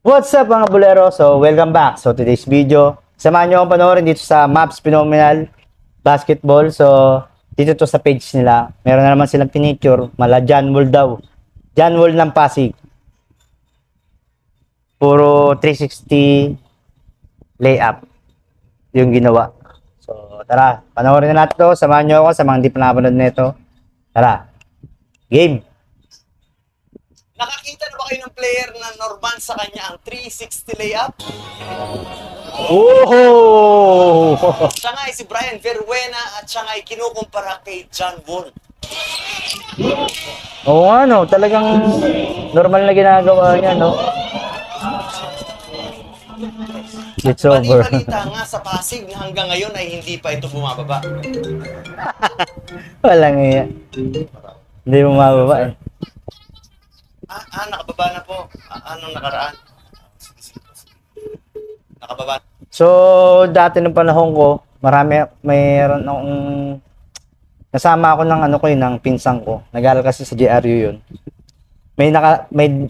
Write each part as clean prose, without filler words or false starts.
What's up mga bulero? So, welcome back. So, today's video, samahan nyo akong panoorin dito sa Maps Phenomenal Basketball. So, dito to sa page nila. Meron na naman silang pinicture. Mala John Wall daw. John Wall ng Pasig. Puro 360 layup yung ginawa. So, tara. Panoorin na natin to. Samahan nyo ako sa mga hindi pa napanood nito. Tara. Game. Nakakita na ba kayo ng player na normal sa kanya ang 360 layup? Oh! Siya nga ay si Brian Verwena at siya nga ay kinukumpara kay John Wall. Oo nga, no. Talagang normal na ginagawa niya, no? It's over. Bali-balita nga sa Pasig na hanggang ngayon ay hindi pa ito bumababa. Walang iya. Hindi mo mababa eh. Nakababa na po. Anong nakaraan? Nakababa. So, dati ng panahon ko, mayroon akong nasama ako ng ano ko yun, ng pinsang ko. Nag-aaral kasi sa GRU yun. May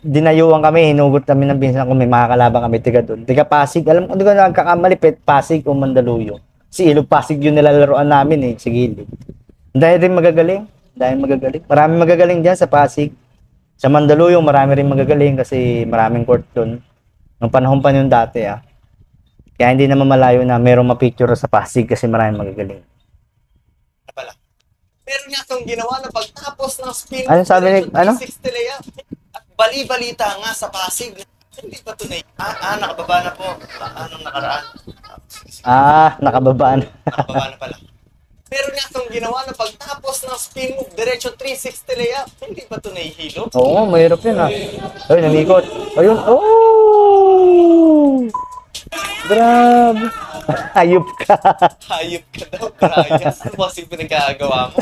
dinayuan kami, hinugot kami ng pinsang ko, may makakalaban kami tiga doon. Tiga Pasig, alam ko, hindi ko nagkakamalipit, Pasig o Mandaluyong. Si Ilog Pasig yung nilalaroan namin eh, sa gilid. Dahil rin magagaling, Maraming magagaling dyan sa Pasig. Sa Mandaluyong, marami rin magagaling kasi maraming court doon. Nung panahon pa yun dati Kaya hindi naman malayo na merong mapicture sa Pasig kasi maraming magagaling. Pala. Meron nga itong ginawa na pagtapos ng spin Ano sabi ni, ano? 360 layup. At bali-balita nga sa Pasig na hindi pa tunay. Nakababa na po. Anong nakaraan? Nakababaan. Nakababa na pala. Meron nga itong ginawa na pagtapos ng spin move, diretso 360 layup. Hindi pa ito nahihilo. Oo, mahirap yun Ay, namikot. Ayun, oh! Grabe. Hayop ka. Hayop ka daw, Brian. Ano ba kasi pinagkagawa mo?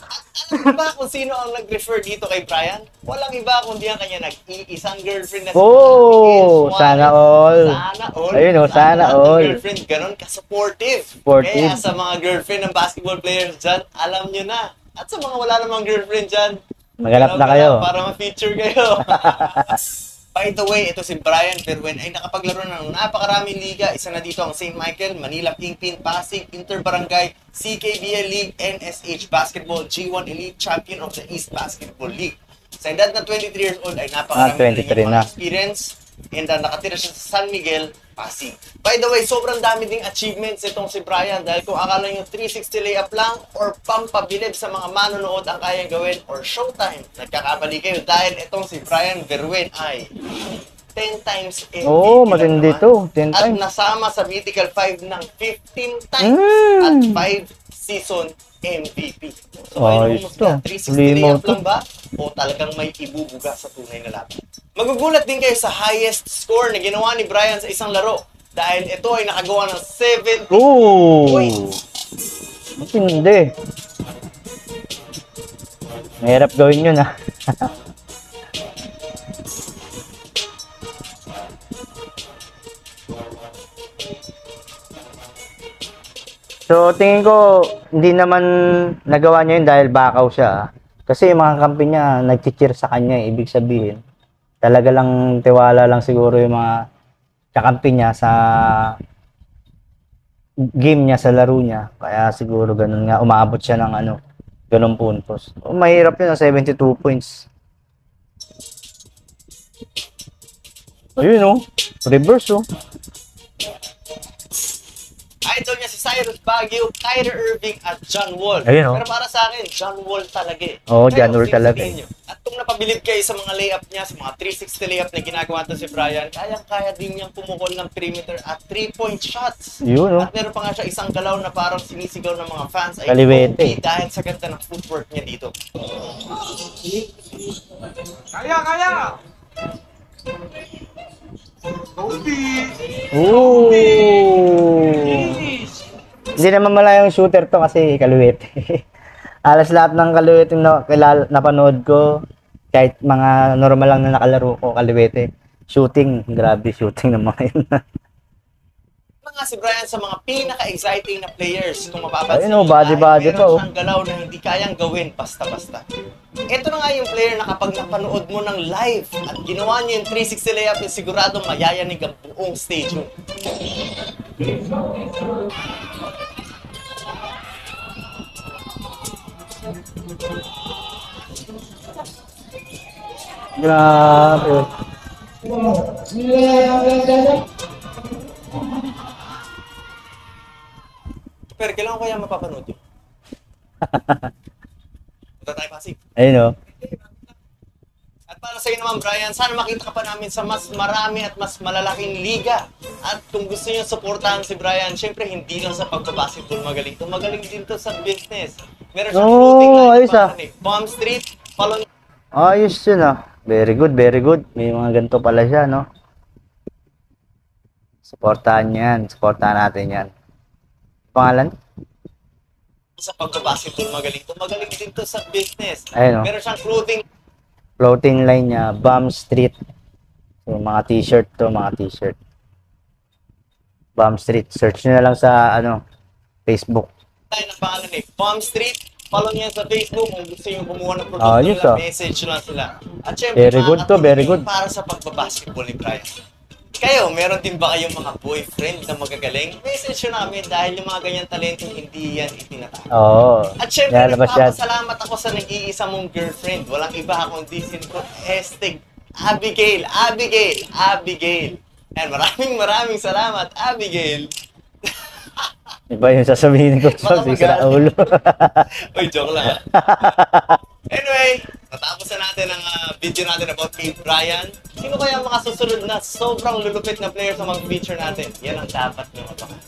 At alam mo ba kung sino ang nag-refer dito kay Brian? Walang iba kundi ang kanya nag-iisang girlfriend na si Oh, Miguel Suarez. sana all. Sana all. Ayun, sana all. Ang girlfriend ganun ka-supportive. Supportive. Kaya sa mga girlfriend ng basketball players dyan, alam nyo na. At sa mga wala namang girlfriend dyan, Maganap na kayo. para ma-feature kayo. By the way, ito si Brian Verwen ay nakapaglaro ng napakaraming liga. Isa na dito ang St. Michael, Manila Kingpin, Pasig, Interbarangay, CKBL League, NSH Basketball, G1 Elite Champion of the East Basketball League. Sa edad na 23 years old ay napakaraming 23 na. experience and nakatira siya sa San Miguel, Pasig. By the way, sobrang dami ding achievements itong si Brian dahil kung akala nyo 360 layup lang or pampabilib sa mga manonood ang kayang gawin or showtime, nagkakamali kayo dahil itong si Brian Verwen ay 10 times MVP. Oo, matindi naman. to. 10 At times. nasama sa Mythical 5 ng 15 times at 5 season MVP. So, Ayos to. 360 Limo layup to. lang ba? O talagang may ibubuga sa tunay na laban? Magugulat din kayo sa highest score na ginawa ni Brian sa isang laro dahil ito ay nakagawa ng 70 points. Matindi. Mahirap gawin yun So, tingin ko, hindi naman nagawa niya yun dahil bakaw siya. Kasi yung mga kampi niya, nag-cheer sa kanya. Ibig sabihin, talaga lang tiwala lang siguro yung mga kakampi niya sa game niya, sa laro niya. Kaya siguro ganun nga, umaabot siya ng ganun puntos. Mahirap yun, 72 points. Ayun reverse Idol niya si Cyrus Baguio, Kyrie Irving at John Wall. Ayun, Pero para sa akin, John Wall talaga Oo, John Wall talaga sabihin nyo, at kung napabilib kayo sa mga layup niya, sa mga 360 layup na ginagawa to si Brian, kayang-kaya din niyang pumukol ng perimeter at 3-point shots. Yun, At meron pa nga siya isang galaw na parang sinisigaw ng mga fans ay Kaliwete. OP dahil sa ganda ng footwork niya dito. Kaya! Ooh! Hindi naman malayang shooter to kasi kaliwete. Alas lahat ng kaliwete na napanood ko, kahit mga normal lang na nakalaro ko kaliwete. Shooting, grabe shooting ng mga yun. Mga nga si Brian sa mga pinaka-exciting na players. Kung mapapansin, Ayun, body-body meron pa, oh. siyang galaw na hindi kayang gawin basta-basta. Ito na nga yung player na kapag napanood mo ng live at ginawa niya yung 360 layup, yung siguradong mayayanig ang buong stadium. Grabe. Pero kailangan ko kaya mapapanood yun. Punta tayo, Pasig. Ayun, oh. At para sa iyo naman, Brian, sana makita ka pa namin sa mas marami at mas malalaking liga. At kung gusto niyo suportahan si Brian, syempre hindi lang sa pagbabasketball magaling. Ito magaling din to sa business. Meron siyang Oh, floating line ayos, ah. Palm Street, follow niyo. Ayos yun, ah. Very good, very good. May mga ganito pala siya, no? Supportahan niyo yan. Supportahan natin yan. Pangalan? Sa pagbabasketball magaling. Ito magaling din to sa business. Ayun, oh. Meron siyang Floating line niya, Bam Street. So, mga t-shirt to, mga t-shirt. Bam Street. Search nyo na lang sa, Facebook. tayo ng pangalan Palm Street. Follow niya sa Facebook kung gusto niyo kumuha ng produkto Ayos, nila, ah. message lang sila. At syempre, Very good to, very good. para sa pagbabasketball ni Brian. Kayo, meron din ba kayong mga boyfriend na magagaling? Message nyo namin dahil yung mga ganyan talento hindi yan itinatawag. Oo. At syempre, Lalabas yan. nagpapasalamat ako sa nag-iisa mong girlfriend. Walang iba kundi si Estig Abigail. Abigail. And maraming salamat, Abigail. Iba yung sasabihin ko sa Baka sira magalit. ulo. Uy, joke lang. Anyway, natapos na natin ang video natin about kay Brian. Sino kaya ang mga susunod na sobrang lulupit na players na mag-feature natin? Yan ang dapat nyo mapakan.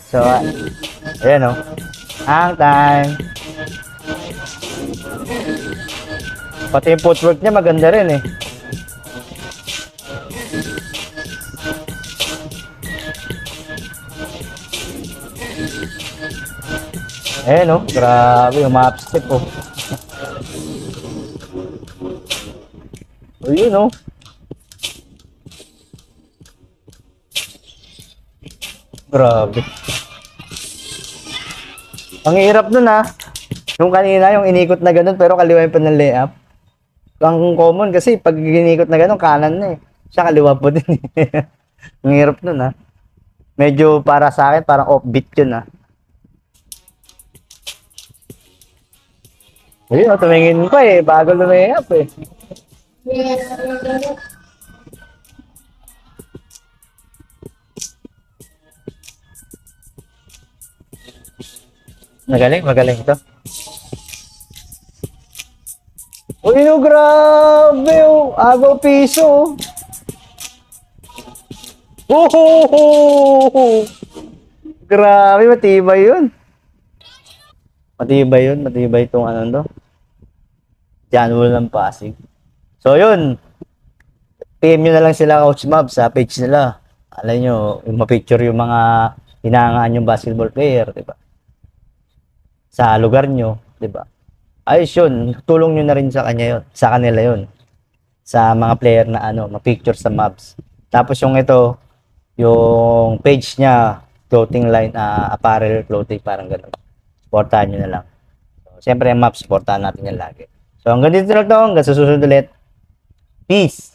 So, ayan, oh. Ang time. Pati yung footwork niya maganda rin, eh. Ayan, oh. Grabe, yung map step, oh. Ayun, oh. Grabe. Ang hirap nun, ah. Yung kanina, yung inikot na ganun, pero kaliwa yung pa ng layup. Ang common kasi, pag inikot na ganun, kanan na, eh. Siya kaliwa po din, eh. Ang hirap nun, ah. Medyo para sa akin, parang offbeat yun, ah. Ayun, oh, tumingin pa, eh. Bago lumayup, eh. Magaling to. Uy, no, grabe, oh. Agaw piso, oh. Oh, grabe, matibay yun. Matibay itong ano to. January ng Pasig. So, yun. PM nyo na lang sila, Coach Mab, sa page nila. Alam nyo, yung ma-picture yung mga hinangaan yung basketball player, di ba? Sa lugar nyo, di ba? Ayos yun, tulong nyo na rin sa kanya yun, sa kanila yun. Sa mga player na ma-picture sa Mavs. Tapos yung ito, yung page niya, clothing line, apparel, clothing, parang gano'n. Supportahan nyo na lang. So, siyempre yung Mavs, supportahan natin yan lagi. So hanggang dito na ito, hanggang sa susunod ulit. Peace!